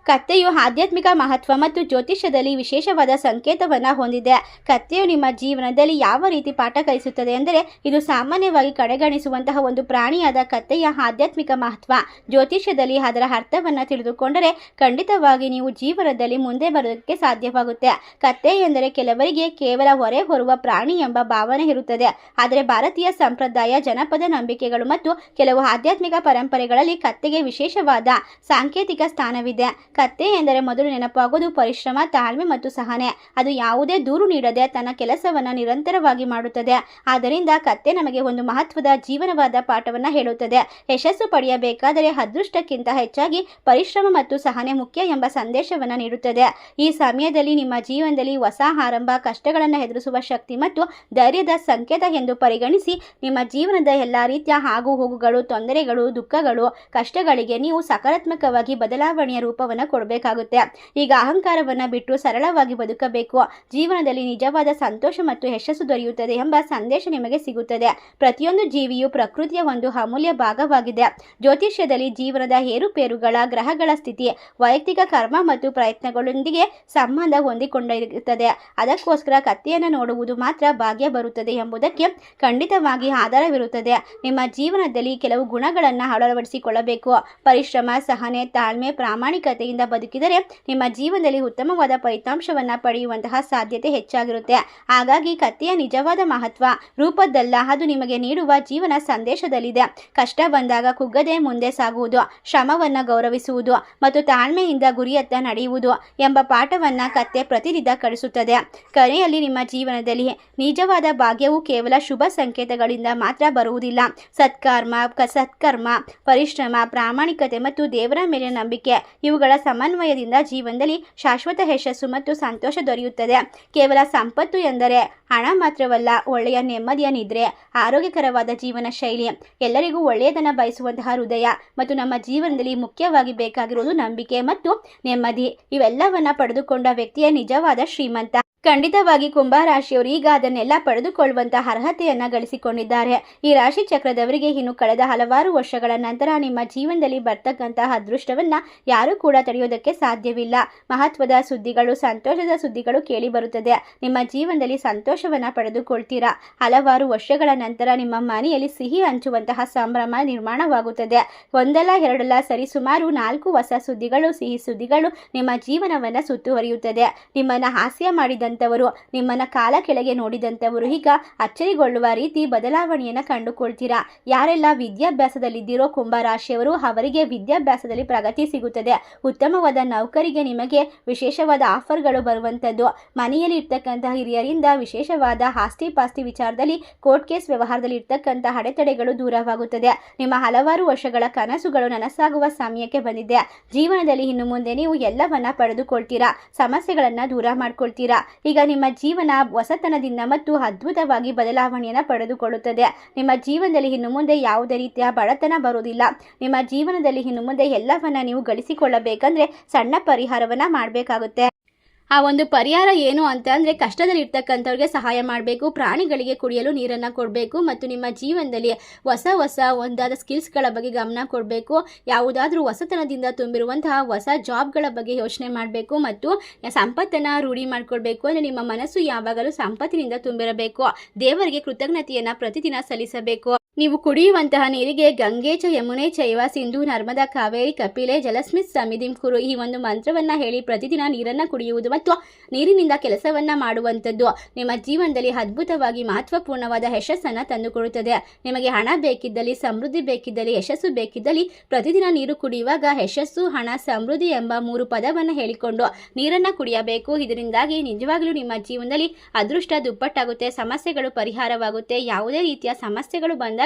ಕತ್ತೆಯು ಆಧ್ಯಾತ್ಮಿಕ ಮಹತ್ವ ಮತ್ತು ಜ್ಯೋತಿಷ್ಯದಲ್ಲಿ ವಿಶೇಷವಾದ ಸಂಕೇತವನ್ನು ಹೊಂದಿದೆ. ಕತ್ತೆಯು ನಿಮ್ಮ ಜೀವನದಲ್ಲಿ ಯಾವ ರೀತಿ ಪಾಠ ಕಲಿಸುತ್ತದೆ ಎಂದರೆ, ಇದು ಸಾಮಾನ್ಯವಾಗಿ ಕಡೆಗಣಿಸುವಂತಹ ಒಂದು ಪ್ರಾಣಿಯಾದ ಕತ್ತೆಯ ಆಧ್ಯಾತ್ಮಿಕ ಮಹತ್ವ ಜ್ಯೋತಿಷ್ಯದಲ್ಲಿ ಅದರ ಅರ್ಥವನ್ನು ತಿಳಿದುಕೊಂಡರೆ ಖಂಡಿತವಾಗಿ ನೀವು ಜೀವನದಲ್ಲಿ ಮುಂದೆ ಬರೋದಕ್ಕೆ ಸಾಧ್ಯವಾಗುತ್ತೆ. ಕತ್ತೆ ಎಂದರೆ ಕೆಲವರಿಗೆ ಕೇವಲ ಹೊರೆ ಹೊರುವ ಪ್ರಾಣಿ ಎಂಬ ಭಾವನೆ ಇರುತ್ತದೆ. ಆದರೆ ಭಾರತೀಯ ಸಂಪ್ರದಾಯ, ಜನಪದ ನಂಬಿಕೆಗಳು ಮತ್ತು ಕೆಲವು ಆಧ್ಯಾತ್ಮಿಕ ಪರಂಪರೆಗಳಲ್ಲಿ ಕತ್ತೆಗೆ ವಿಶೇಷವಾದ ಸಾಂಕೇತಿಕ ಸ್ಥಾನವಿದೆ. ಕತ್ತೆ ಎಂದರೆ ಮೊದಲು ನೆನಪಾಗೋದು ಪರಿಶ್ರಮ, ತಾಳ್ಮೆ ಮತ್ತು ಸಹನೆ. ಅದು ಯಾವುದೇ ದೂರು ನೀಡದೆ ತನ್ನ ಕೆಲಸವನ್ನು ನಿರಂತರವಾಗಿ ಮಾಡುತ್ತದೆ. ಆದ್ದರಿಂದ ಕತ್ತೆ ನಮಗೆ ಒಂದು ಮಹತ್ವದ ಜೀವನವಾದ ಪಾಠವನ್ನು ಹೇಳುತ್ತದೆ. ಯಶಸ್ಸು ಪಡೆಯಬೇಕಾದರೆ ಅದೃಷ್ಟಕ್ಕಿಂತ ಹೆಚ್ಚಾಗಿ ಪರಿಶ್ರಮ ಮತ್ತು ಸಹನೆ ಮುಖ್ಯ ಎಂಬ ಸಂದೇಶವನ್ನು ನೀಡುತ್ತದೆ. ಈ ಸಮಯದಲ್ಲಿ ನಿಮ್ಮ ಜೀವನದಲ್ಲಿ ಹೊಸ ಆರಂಭ, ಕಷ್ಟಗಳನ್ನು ಎದುರಿಸುವ ಶಕ್ತಿ ಮತ್ತು ಧೈರ್ಯದ ಸಂಕೇತ ಎಂದು ಪರಿಗಣಿಸಿ ನಿಮ್ಮ ಜೀವನದ ಎಲ್ಲ ರೀತಿಯ ಆಗು ಹೋಗುಗಳು, ತೊಂದರೆಗಳು, ದುಃಖಗಳು, ಕಷ್ಟಗಳಿಗೆ ನೀವು ಸಕಾರಾತ್ಮಕವಾಗಿ ಬದಲಾವಣೆಯ ರೂಪವನ್ನು ಕೊಡಬೇಕಾಗುತ್ತೆ. ಈಗ ಅಹಂಕಾರವನ್ನು ಬಿಟ್ಟು ಸರಳವಾಗಿ ಬದುಕಬೇಕು. ಜೀವನದಲ್ಲಿ ನಿಜವಾದ ಸಂತೋಷ ಮತ್ತು ಯಶಸ್ಸು ದೊರೆಯುತ್ತದೆ ಎಂಬ ಸಂದೇಶ ನಿಮಗೆ ಸಿಗುತ್ತದೆ. ಪ್ರತಿಯೊಂದು ಜೀವಿಯು ಪ್ರಕೃತಿಯ ಒಂದು ಅಮೂಲ್ಯ ಭಾಗವಾಗಿದೆ. ಜ್ಯೋತಿಷ್ಯದಲ್ಲಿ ಜೀವನದ ಏರುಪೇರುಗಳ, ಗ್ರಹಗಳ ಸ್ಥಿತಿ, ವೈಯಕ್ತಿಕ ಕರ್ಮ ಮತ್ತು ಪ್ರಯತ್ನಗಳೊಂದಿಗೆ ಸಂಬಂಧ ಹೊಂದಿಕೊಂಡಿರುತ್ತದೆ. ಅದಕ್ಕೋಸ್ಕರ ಕತ್ತೆಯನ್ನು ನೋಡುವುದು ಮಾತ್ರ ಭಾಗ್ಯ ಬರುತ್ತದೆ ಎಂಬುದಕ್ಕೆ ಖಂಡಿತವಾಗಿ ಆಧಾರವಿರುತ್ತದೆ. ನಿಮ್ಮ ಜೀವನದಲ್ಲಿ ಕೆಲವು ಗುಣಗಳನ್ನು ಅಳವಡಿಸಿಕೊಳ್ಳಬೇಕು. ಪರಿಶ್ರಮ, ಸಹನೆ, ತಾಳ್ಮೆ, ಪ್ರಾಮಾಣಿಕತೆ ಬದುಕಿದರೆ ನಿಮ್ಮ ಜೀವನದಲ್ಲಿ ಉತ್ತಮವಾದ ಫಲಿತಾಂಶವನ್ನು ಪಡೆಯುವಂತಹ ಸಾಧ್ಯತೆ ಹೆಚ್ಚಾಗಿರುತ್ತೆ. ಹಾಗಾಗಿ ಕತ್ತೆಯ ನಿಜವಾದ ಮಹತ್ವ ರೂಪದ್ದಲ್ಲ, ಅದು ನಿಮಗೆ ನೀಡುವ ಜೀವನ ಸಂದೇಶದಲ್ಲಿದೆ. ಕಷ್ಟ ಬಂದಾಗ ಕುಗ್ಗದೆ ಮುಂದೆ ಸಾಗುವುದು, ಶ್ರಮವನ್ನು ಗೌರವಿಸುವುದು ಮತ್ತು ತಾಳ್ಮೆಯಿಂದ ಗುರಿಯತ್ತ ನಡೆಯುವುದು ಎಂಬ ಪಾಠವನ್ನು ಕತ್ತೆ ಪ್ರತಿನಿತ್ಯ ಕಲಿಸುತ್ತದೆ. ಕೊನೆಯಲ್ಲಿ ನಿಮ್ಮ ಜೀವನದಲ್ಲಿ ನಿಜವಾದ ಭಾಗ್ಯವು ಕೇವಲ ಶುಭ ಸಂಕೇತಗಳಿಂದ ಮಾತ್ರ ಬರುವುದಿಲ್ಲ. ಸತ್ಕರ್ಮ, ಪರಿಶ್ರಮ, ಪ್ರಾಮಾಣಿಕತೆ ಮತ್ತು ದೇವರ ಮೇಲೆ ನಂಬಿಕೆ ಇವುಗಳ ಸಮನ್ವಯದಿಂದ ಜೀವನದಲ್ಲಿ ಶಾಶ್ವತ ಯಶಸ್ಸು ಮತ್ತು ಸಂತೋಷ ದೊರೆಯುತ್ತದೆ. ಕೇವಲ ಸಂಪತ್ತು ಎಂದರೆ ಹಣ ಮಾತ್ರವಲ್ಲ, ಒಳ್ಳೆಯ ನೆಮ್ಮದಿಯ ನಿದ್ರೆ, ಆರೋಗ್ಯಕರವಾದ ಜೀವನ ಶೈಲಿ, ಎಲ್ಲರಿಗೂ ಒಳ್ಳೆಯದನ್ನು ಬಯಸುವಂತಹ ಹೃದಯ ಮತ್ತು ನಮ್ಮ ಜೀವನದಲ್ಲಿ ಮುಖ್ಯವಾಗಿ ಬೇಕಾಗಿರುವುದು ನಂಬಿಕೆ ಮತ್ತು ನೆಮ್ಮದಿ. ಇವೆಲ್ಲವನ್ನ ಪಡೆದುಕೊಂಡ ವ್ಯಕ್ತಿಯ ನಿಜವಾದ ಶ್ರೀಮಂತ. ಖಂಡಿತವಾಗಿ ಕುಂಭರಾಶಿಯವರು ಈಗ ಅದನ್ನೆಲ್ಲ ಪಡೆದುಕೊಳ್ಳುವಂತಹ ಅರ್ಹತೆಯನ್ನು ಗಳಿಸಿಕೊಂಡಿದ್ದಾರೆ. ಈ ರಾಶಿ ಚಕ್ರದವರಿಗೆ ಇನ್ನು ಕಳೆದ ಹಲವಾರು ವರ್ಷಗಳ ನಂತರ ನಿಮ್ಮ ಜೀವನದಲ್ಲಿ ಬರ್ತಕ್ಕಂತಹ ಅದೃಷ್ಟವನ್ನು ಯಾರೂ ಕೂಡ ತಡೆಯೋದಕ್ಕೆ ಸಾಧ್ಯವಿಲ್ಲ. ಮಹತ್ವದ ಸುದ್ದಿಗಳು, ಸಂತೋಷದ ಸುದ್ದಿಗಳು ಕೇಳಿ ಬರುತ್ತದೆ. ನಿಮ್ಮ ಜೀವನದಲ್ಲಿ ಸಂತೋಷವನ್ನು ಪಡೆದುಕೊಳ್ತೀರಾ. ಹಲವಾರು ವರ್ಷಗಳ ನಂತರ ನಿಮ್ಮ ಮನೆಯಲ್ಲಿ ಸಿಹಿ ಹಂಚುವಂತಹ ಸಂಭ್ರಮ ನಿರ್ಮಾಣವಾಗುತ್ತದೆ. ಒಂದಲ್ಲ ಎರಡಲ್ಲ ಸರಿಸುಮಾರು 4 ಹೊಸ ಸುದ್ದಿಗಳು, ಸಿಹಿ ಸುದ್ದಿಗಳು ನಿಮ್ಮ ಜೀವನವನ್ನು ಸುತ್ತುವರಿಯುತ್ತದೆ. ನಿಮ್ಮನ್ನು ಹಾಸ್ಯ ಮಾಡಿದ ನಿಮ್ಮನ್ನ ಕಾಲ ಕೆಳಗೆ ನೋಡಿದಂತವರು ಈಗ ಅಚ್ಚರಿಗೊಳ್ಳುವ ರೀತಿ ಬದಲಾವಣೆಯನ್ನು ಕಂಡುಕೊಳ್ತೀರಾ. ಯಾರೆಲ್ಲ ವಿದ್ಯಾಭ್ಯಾಸದಲ್ಲಿದ್ದೀರೋ ಕುಂಭರಾಶಿಯವರು, ಅವರಿಗೆ ವಿದ್ಯಾಭ್ಯಾಸದಲ್ಲಿ ಪ್ರಗತಿ ಸಿಗುತ್ತದೆ. ಉತ್ತಮವಾದ ನೌಕರಿಗೆ ನಿಮಗೆ ವಿಶೇಷವಾದ ಆಫರ್ಗಳು ಬರುವಂಥದ್ದು. ಮನೆಯಲ್ಲಿ ಇರ್ತಕ್ಕಂತಹ ಹಿರಿಯರಿಂದ ವಿಶೇಷವಾದ ಆಸ್ತಿ ಪಾಸ್ತಿ ವಿಚಾರದಲ್ಲಿ ಕೋರ್ಟ್ ಕೇಸ್ ವ್ಯವಹಾರದಲ್ಲಿ ಇರ್ತಕ್ಕಂತಹ ಅಡೆತಡೆಗಳು ದೂರವಾಗುತ್ತದೆ. ನಿಮ್ಮ ಹಲವಾರು ವರ್ಷಗಳ ಕನಸುಗಳು ನನಸಾಗುವ ಸಮಯಕ್ಕೆ ಬಂದಿದೆ. ಜೀವನದಲ್ಲಿ ಇನ್ನು ಮುಂದೆ ನೀವು ಎಲ್ಲವನ್ನ ಪಡೆದುಕೊಳ್ತೀರಾ. ಸಮಸ್ಯೆಗಳನ್ನ ದೂರ ಮಾಡ್ಕೊಳ್ತೀರಾ. ಈಗ ನಿಮ್ಮ ಜೀವನ ಹೊಸತನದಿಂದ ಮತ್ತು ಅದ್ಭುತವಾಗಿ ಬದಲಾವಣೆಯನ್ನು ಪಡೆದುಕೊಳ್ಳುತ್ತದೆ. ನಿಮ್ಮ ಜೀವನದಲ್ಲಿ ಇನ್ನು ಮುಂದೆ ಯಾವುದೇ ರೀತಿಯ ಬಡತನ ಬರುವುದಿಲ್ಲ. ನಿಮ್ಮ ಜೀವನದಲ್ಲಿ ಇನ್ನು ಮುಂದೆ ಎಲ್ಲವನ್ನ ನೀವು ಗಳಿಸಿಕೊಳ್ಳಬೇಕಂದ್ರೆ ಸಣ್ಣ ಪರಿಹಾರವನ್ನ ಮಾಡಬೇಕಾಗುತ್ತೆ. ಆ ಒಂದು ಪರಿಹಾರ ಏನು ಅಂತ ಅಂದರೆ, ಕಷ್ಟದಲ್ಲಿ ಇರ್ತಕ್ಕಂಥವ್ರಿಗೆ ಸಹಾಯ ಮಾಡಬೇಕು, ಪ್ರಾಣಿಗಳಿಗೆ ಕುಡಿಯಲು ನೀರನ್ನು ಕೊಡಬೇಕು ಮತ್ತು ನಿಮ್ಮ ಜೀವನದಲ್ಲಿ ಹೊಸ ಒಂದಾದ ಸ್ಕಿಲ್ಸ್ಗಳ ಬಗ್ಗೆ ಗಮನ ಕೊಡಬೇಕು. ಯಾವುದಾದ್ರೂ ಹೊಸತನದಿಂದ ತುಂಬಿರುವಂತಹ ಹೊಸ ಜಾಬ್ಗಳ ಬಗ್ಗೆ ಯೋಚನೆ ಮಾಡಬೇಕು ಮತ್ತು ಸಂಪತ್ತನ್ನು ರೂಢಿ ಮಾಡಿಕೊಳ್ಬೇಕು. ಅಂದರೆ ನಿಮ್ಮ ಮನಸ್ಸು ಯಾವಾಗಲೂ ಸಂಪತ್ತಿನಿಂದ ತುಂಬಿರಬೇಕು. ದೇವರಿಗೆ ಕೃತಜ್ಞತೆಯನ್ನು ಪ್ರತಿದಿನ ಸಲ್ಲಿಸಬೇಕು. ನೀವು ಕುಡಿಯುವಂತಹ ನೀರಿಗೆ ಗಂಗೆ ಚ ಯಮುನೆ ಚೈವ ಸಿಂಧು ನರ್ಮದಾ ಕಾವೇರಿ ಕಪಿಲೆ ಜಲಸ್ಮಿತ್ ಸಮಿಧಿಂ ಕುರು ಈ ಒಂದು ಮಂತ್ರವನ್ನು ಹೇಳಿ ಪ್ರತಿದಿನ ನೀರನ್ನು ಕುಡಿಯುವುದು ಮತ್ತು ನೀರಿನಿಂದ ಕೆಲಸವನ್ನ ಮಾಡುವಂಥದ್ದು ನಿಮ್ಮ ಜೀವನದಲ್ಲಿ ಅದ್ಭುತವಾಗಿ ಮಹತ್ವಪೂರ್ಣವಾದ ಯಶಸ್ಸನ್ನು ತಂದುಕೊಡುತ್ತದೆ. ನಿಮಗೆ ಹಣ ಬೇಕಿದ್ದಲ್ಲಿ, ಸಮೃದ್ಧಿ ಬೇಕಿದ್ದಲ್ಲಿ, ಯಶಸ್ಸು ಬೇಕಿದ್ದಲ್ಲಿ ಪ್ರತಿದಿನ ನೀರು ಕುಡಿಯುವಾಗ ಯಶಸ್ಸು, ಹಣ, ಸಮೃದ್ಧಿ ಎಂಬ 3 ಪದವನ್ನು ಹೇಳಿಕೊಂಡು ನೀರನ್ನು ಕುಡಿಯಬೇಕು. ಇದರಿಂದಾಗಿ ನಿಜವಾಗಲೂ ನಿಮ್ಮ ಜೀವನದಲ್ಲಿ ಅದೃಷ್ಟ ದುಪ್ಪಟ್ಟಾಗುತ್ತೆ, ಸಮಸ್ಯೆಗಳು ಪರಿಹಾರವಾಗುತ್ತೆ. ಯಾವುದೇ ರೀತಿಯ ಸಮಸ್ಯೆಗಳು ಬಂದಾಗ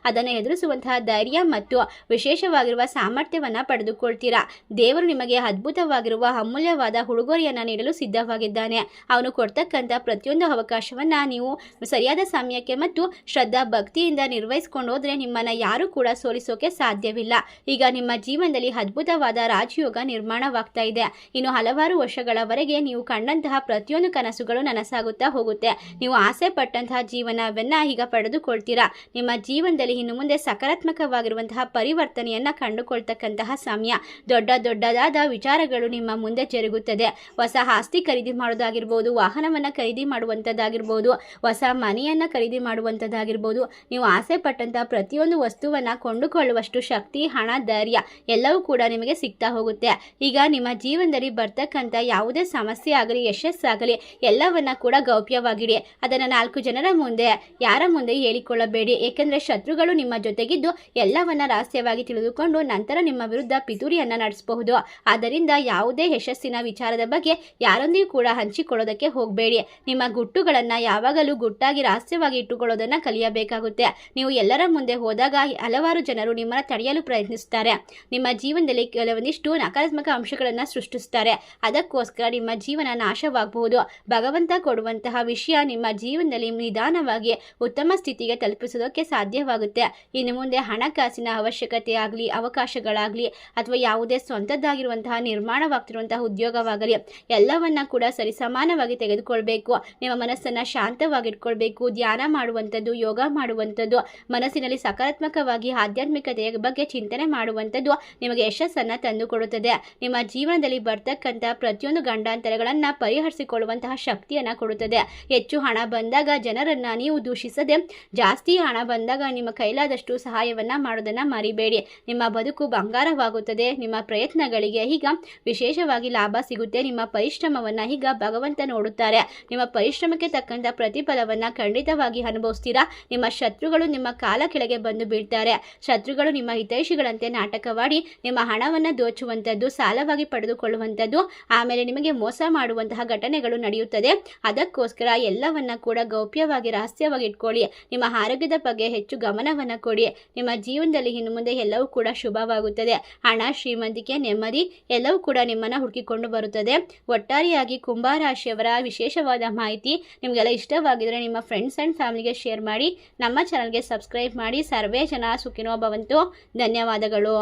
ಅದನ್ನು ಎದುರಿಸುವಂತಹ ಧೈರ್ಯ ಮತ್ತು ವಿಶೇಷವಾಗಿರುವ ಸಾಮರ್ಥ್ಯವನ್ನು ಪಡೆದುಕೊಳ್ತೀರಾ. ದೇವರು ನಿಮಗೆ ಅದ್ಭುತವಾಗಿರುವ ಅಮೂಲ್ಯವಾದ ಉಡುಗೊರೆಯನ್ನು ನೀಡಲು ಸಿದ್ಧವಾಗಿದ್ದಾನೆ. ಅವನು ಕೊಡ್ತಕ್ಕಂಥ ಪ್ರತಿಯೊಂದು ಅವಕಾಶವನ್ನು ನೀವು ಸರಿಯಾದ ಸಮಯಕ್ಕೆ ಮತ್ತು ಶ್ರದ್ಧಾ ಭಕ್ತಿಯಿಂದ ನಿರ್ವಹಿಸ್ಕೊಂಡು ಹೋದರೆ ನಿಮ್ಮನ್ನು ಯಾರೂ ಕೂಡ ಸೋಲಿಸೋಕೆ ಸಾಧ್ಯವಿಲ್ಲ. ಈಗ ನಿಮ್ಮ ಜೀವನದಲ್ಲಿ ಅದ್ಭುತವಾದ ರಾಜಯೋಗ ನಿರ್ಮಾಣವಾಗ್ತಾ ಇದೆ. ಇನ್ನು ಹಲವಾರು ವರ್ಷಗಳವರೆಗೆ ನೀವು ಕಂಡಂತಹ ಪ್ರತಿಯೊಂದು ಕನಸುಗಳು ನನಸಾಗುತ್ತಾ ಹೋಗುತ್ತೆ. ನೀವು ಆಸೆ ಪಟ್ಟಂತಹ ಜೀವನವನ್ನ ಈಗ ಪಡೆದುಕೊಳ್ತೀರಾ. ನಿಮ್ಮ ಜೀವನದಲ್ಲಿ ಇನ್ನು ಮುಂದೆ ಸಕಾರಾತ್ಮಕವಾಗಿರುವಂತಹ ಪರಿವರ್ತನೆಯನ್ನ ಕಂಡುಕೊಳ್ತಕ್ಕಂತಹ ಸಮಯ. ದೊಡ್ಡದಾದ ವಿಚಾರಗಳು ನಿಮ್ಮ ಮುಂದೆ ಜರುಗುತ್ತದೆ. ಹೊಸ ಆಸ್ತಿ ಖರೀದಿ ಮಾಡೋದಾಗಿರ್ಬೋದು, ವಾಹನವನ್ನ ಖರೀದಿ ಮಾಡುವಂಥದ್ದಾಗಿರ್ಬೋದು, ಹೊಸ ಮನೆಯನ್ನ ಖರೀದಿ ಮಾಡುವಂಥದ್ದಾಗಿರ್ಬೋದು, ನೀವು ಆಸೆ ಪಟ್ಟಂತಹ ಪ್ರತಿಯೊಂದು ವಸ್ತುವನ್ನ ಕೊಂಡುಕೊಳ್ಳುವಷ್ಟು ಶಕ್ತಿ, ಹಣ, ಧೈರ್ಯ ಎಲ್ಲವೂ ಕೂಡ ನಿಮಗೆ ಸಿಗ್ತಾ ಹೋಗುತ್ತೆ. ಈಗ ನಿಮ್ಮ ಜೀವನದಲ್ಲಿ ಬರ್ತಕ್ಕಂಥ ಯಾವುದೇ ಸಮಸ್ಯೆ ಆಗಲಿ, ಯಶಸ್ಸಾಗಲಿ ಎಲ್ಲವನ್ನ ಕೂಡ ಗೌಪ್ಯವಾಗಿಡಿ. ಅದನ್ನು 4 ಜನರ ಮುಂದೆ, ಯಾರ ಮುಂದೆ ಹೇಳಿಕೊಳ್ಳಬೇಡಿ. ಏಕೆಂದರೆ ಶತ್ರುಗಳು ನಿಮ್ಮ ಜೊತೆಗಿದ್ದು ಎಲ್ಲವನ್ನ ರಹಸ್ಯವಾಗಿ ತಿಳಿದುಕೊಂಡು ನಂತರ ನಿಮ್ಮ ವಿರುದ್ಧ ಪಿತೂರಿಯನ್ನ ನಡೆಸಬಹುದು. ಆದ್ದರಿಂದ ಯಾವುದೇ ಯಶಸ್ಸಿನ ವಿಚಾರದ ಬಗ್ಗೆ ಯಾರೊಂದಿಗೂ ಕೂಡ ಹಂಚಿಕೊಳ್ಳೋದಕ್ಕೆ ಹೋಗಬೇಡಿ. ನಿಮ್ಮ ಗುಟ್ಟುಗಳನ್ನು ಯಾವಾಗಲೂ ಗುಟ್ಟಾಗಿ ರಹಸ್ಯವಾಗಿ ಇಟ್ಟುಕೊಳ್ಳೋದನ್ನ ಕಲಿಯಬೇಕಾಗುತ್ತೆ. ನೀವು ಎಲ್ಲರ ಮುಂದೆ ಹೋದಾಗ ಹಲವಾರು ಜನರು ನಿಮ್ಮನ್ನು ತಡೆಯಲು ಪ್ರಯತ್ನಿಸುತ್ತಾರೆ. ನಿಮ್ಮ ಜೀವನದಲ್ಲಿ ಕೆಲವೊಂದಿಷ್ಟು ನಕಾರಾತ್ಮಕ ಅಂಶಗಳನ್ನು ಸೃಷ್ಟಿಸುತ್ತಾರೆ. ಅದಕ್ಕೋಸ್ಕರ ನಿಮ್ಮ ಜೀವನ ನಾಶವಾಗಬಹುದು. ಭಗವಂತ ಕೊಡುವಂತಹ ವಿಷಯ ನಿಮ್ಮ ಜೀವನದಲ್ಲಿ ನಿಧಾನವಾಗಿ ಉತ್ತಮ ಸ್ಥಿತಿಗೆ ತಲುಪಿಸೋದಕ್ಕೆ ಸಾಧ್ಯವಾಗುತ್ತೆ. ಇನ್ನು ಮುಂದೆ ಹಣಕಾಸಿನ ಅವಶ್ಯಕತೆ ಆಗಲಿ, ಅವಕಾಶಗಳಾಗಲಿ ಅಥವಾ ಯಾವುದೇ ಸ್ವಂತದ್ದಾಗಿರುವಂತಹ ನಿರ್ಮಾಣವಾಗ್ತಿರುವಂತಹ ಉದ್ಯೋಗವಾಗಲಿ ಎಲ್ಲವನ್ನ ಕೂಡ ಸರಿಸಮಾನವಾಗಿ ತೆಗೆದುಕೊಳ್ಬೇಕು. ನಿಮ್ಮ ಮನಸ್ಸನ್ನು ಶಾಂತವಾಗಿಟ್ಕೊಳ್ಬೇಕು. ಧ್ಯಾನ ಮಾಡುವಂಥದ್ದು, ಯೋಗ ಮಾಡುವಂಥದ್ದು, ಮನಸ್ಸಿನಲ್ಲಿ ಸಕಾರಾತ್ಮಕವಾಗಿ ಆಧ್ಯಾತ್ಮಿಕತೆಯ ಬಗ್ಗೆ ಚಿಂತನೆ ಮಾಡುವಂಥದ್ದು ನಿಮಗೆ ಯಶಸ್ಸನ್ನು ತಂದುಕೊಡುತ್ತದೆ. ನಿಮ್ಮ ಜೀವನದಲ್ಲಿ ಬರ್ತಕ್ಕಂಥ ಪ್ರತಿಯೊಂದು ಗಂಡಾಂತರಗಳನ್ನು ಪರಿಹರಿಸಿಕೊಳ್ಳುವಂತಹ ಶಕ್ತಿಯನ್ನು ಕೊಡುತ್ತದೆ. ಹೆಚ್ಚು ಹಣ ಬಂದಾಗ ಜನರನ್ನು ನೀವು ದೂಷಿಸದೆ, ಜಾಸ್ತಿ ಹಣ ಬಂದಾಗ ನಿಮ್ಮ ಕೈಲಾದಷ್ಟು ಸಹಾಯವನ್ನು ಮಾಡೋದನ್ನು ಮರಿಬೇಡಿ. ನಿಮ್ಮ ಬದುಕು ಬಂಗಾರವಾಗುತ್ತದೆ. ನಿಮ್ಮ ಪ್ರಯತ್ನಗಳಿಗೆ ಈಗ ವಿಶೇಷವಾಗಿ ಲಾಭ ಸಿಗುತ್ತೆ. ನಿಮ್ಮ ಪರಿಶ್ರಮವನ್ನು ಈಗ ಭಗವಂತ ನೋಡುತ್ತಾರೆ. ನಿಮ್ಮ ಪರಿಶ್ರಮಕ್ಕೆ ತಕ್ಕಂಥ ಪ್ರತಿಫಲವನ್ನು ಖಂಡಿತವಾಗಿ ಅನುಭವಿಸ್ತೀರಾ. ನಿಮ್ಮ ಶತ್ರುಗಳು ನಿಮ್ಮ ಕಾಲ ಕೆಳಗೆ ಬಂದು ಬೀಳ್ತಾರೆ. ಶತ್ರುಗಳು ನಿಮ್ಮ ಹಿತೈಷಿಗಳಂತೆ ನಾಟಕವಾಡಿ ನಿಮ್ಮ ಹಣವನ್ನು ದೋಚುವಂಥದ್ದು, ಸಾಲವಾಗಿ ಪಡೆದುಕೊಳ್ಳುವಂಥದ್ದು, ಆಮೇಲೆ ನಿಮಗೆ ಮೋಸ ಮಾಡುವಂತಹ ಘಟನೆಗಳು ನಡೆಯುತ್ತದೆ. ಅದಕ್ಕೋಸ್ಕರ ಎಲ್ಲವನ್ನ ಕೂಡ ಗೌಪ್ಯವಾಗಿ ರಹಸ್ಯವಾಗಿ ಇಟ್ಕೊಳ್ಳಿ. ನಿಮ್ಮ ಆರೋಗ್ಯದ ಬಗ್ಗೆ ಹೆಚ್ಚು ಗಮನವನ್ನು ಕೊಡಿ. ನಿಮ್ಮ ಜೀವನದಲ್ಲಿ ಇನ್ನು ಮುಂದೆ ಎಲ್ಲವೂ ಕೂಡ ಶುಭವಾಗುತ್ತದೆ. ಹಣ, ಶ್ರೀಮಂತಿಕೆ, ನೆಮ್ಮದಿ ಎಲ್ಲವೂ ಕೂಡ ನಿಮ್ಮನ್ನು ಹುಡುಕಿಕೊಂಡು ಬರುತ್ತದೆ. ಒಟ್ಟಾರೆಯಾಗಿ ಕುಂಭರಾಶಿಯವರ ವಿಶೇಷವಾದ ಮಾಹಿತಿ ನಿಮಗೆಲ್ಲ ಇಷ್ಟವಾಗಿದ್ದರೆ ನಿಮ್ಮ ಫ್ರೆಂಡ್ಸ್ ಆ್ಯಂಡ್ ಫ್ಯಾಮಿಲಿಗೆ ಶೇರ್ ಮಾಡಿ. ನಮ್ಮ ಚಾನಲ್ಗೆ ಸಬ್ಸ್ಕ್ರೈಬ್ ಮಾಡಿ. ಸರ್ವೇ ಜನ ಸುಖಿನೋ ಭವಂತು. ಧನ್ಯವಾದಗಳು.